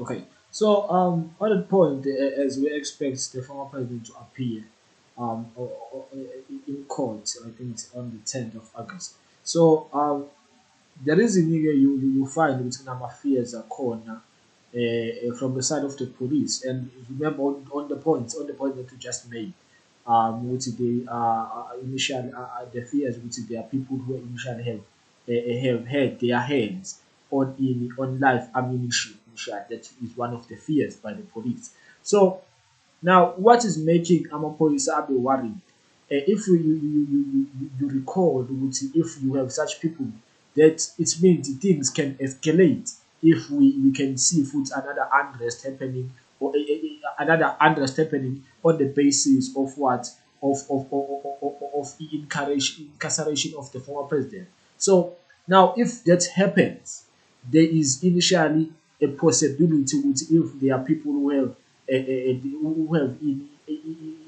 Okay. So on that point, as we expect the former president to appear in court, I think it's on the 10th of August. So the reason you find within our fears are corner from the side of the police. And remember on the point that you just made, which they initially the fears which there are people who initially have had their hands on live ammunition. That is one of the fears by the police. So now, what is making police be worried? If you recall, if you have such people, that it means things can escalate if we can see foot another unrest happening or another unrest happening on the basis of what of incarceration of the former president. So now, if that happens, there is initially a possibility if there are people who have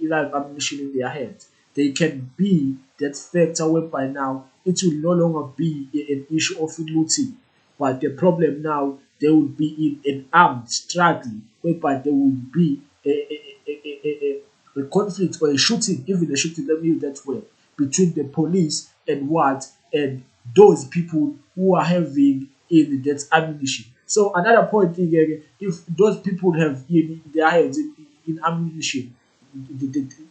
live ammunition in their hands, they can be that factor whereby now it will no longer be an issue of looting, but the problem now they will be in an armed struggle whereby there will be a conflict or a shooting, even a shooting, let me use that word, between the police and what and those people who are having in that ammunition. So another point again, if those people have in their hands in ammunition,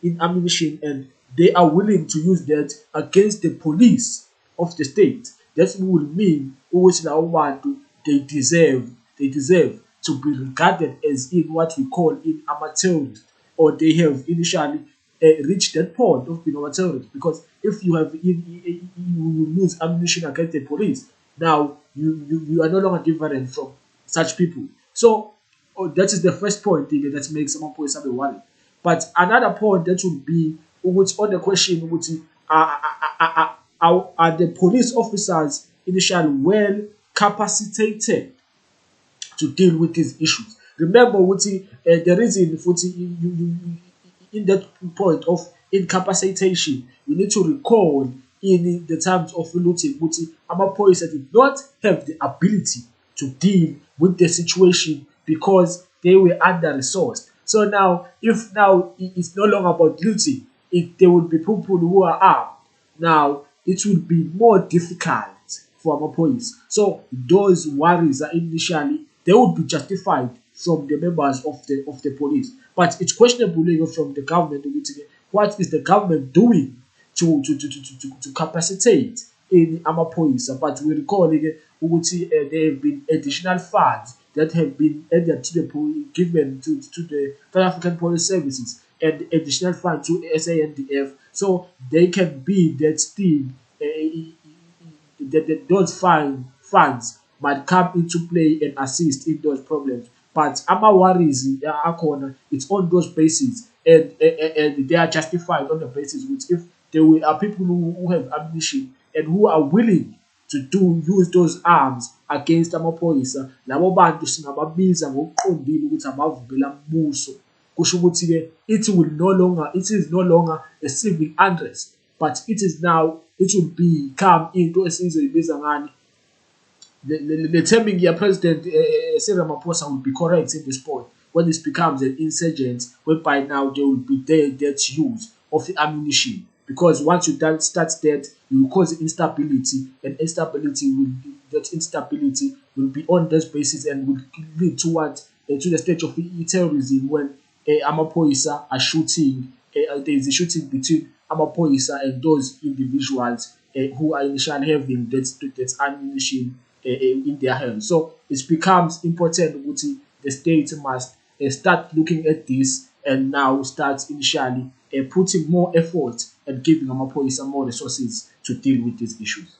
in ammunition, and they are willing to use that against the police of the state, that will mean always now want to they deserve to be regarded as in what we call in amateurs, or they have initially reached that point of being amateurs. Because if you have you use ammunition against the police, now you are no longer different from such people. So that is the first point that makes someone police have a worry. But another point that would be which on the question which are the police officers initially well capacitated to deal with these issues. Remember, the reason in that point of incapacitation, we need to recall in the times of looting, Amapoisa did not have the ability to deal with the situation because they were under resourced. So now, if now it's no longer about looting, there will be people who are armed. Now, it will be more difficult for our police. So those worries are initially they would be justified from the members of the police. But it's questionable from the government. What is the government doing to capacitate in our police? But we recall there have been additional funds that have been added to the given to the South African Police Services and additional funds to SANDF, so they can be that still those funds might come into play and assist in those problems. But our worries are corner, it's on those bases, and they are justified on the basis which if there are people who have ammunition and who are willing to use those arms against amaphoyisa, labo bantu singababiza ngokuqondile ukuthi abavukela mbuso. Kusho ukuthi-ke it is no longer a civil unrest, but it will become into esizoyibiza ngani, the terming your president Cyril Ramaphosa will be correct in this point when this becomes an insurgent, whereby now there will be that use of the ammunition. Because once you start that, you will cause instability, and that instability will be on this basis and will lead to the stage of terrorism when Amapoisa are shooting. There is a shooting between Amapoisa and those individuals who are initially having that ammunition in their hands. So it becomes important that the state must start looking at this and now start initially putting more effort and giving Amapoisa more resources to deal with these issues.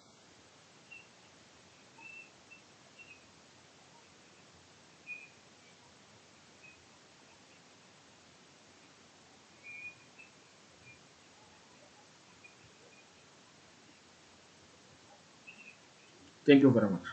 Thank you very much.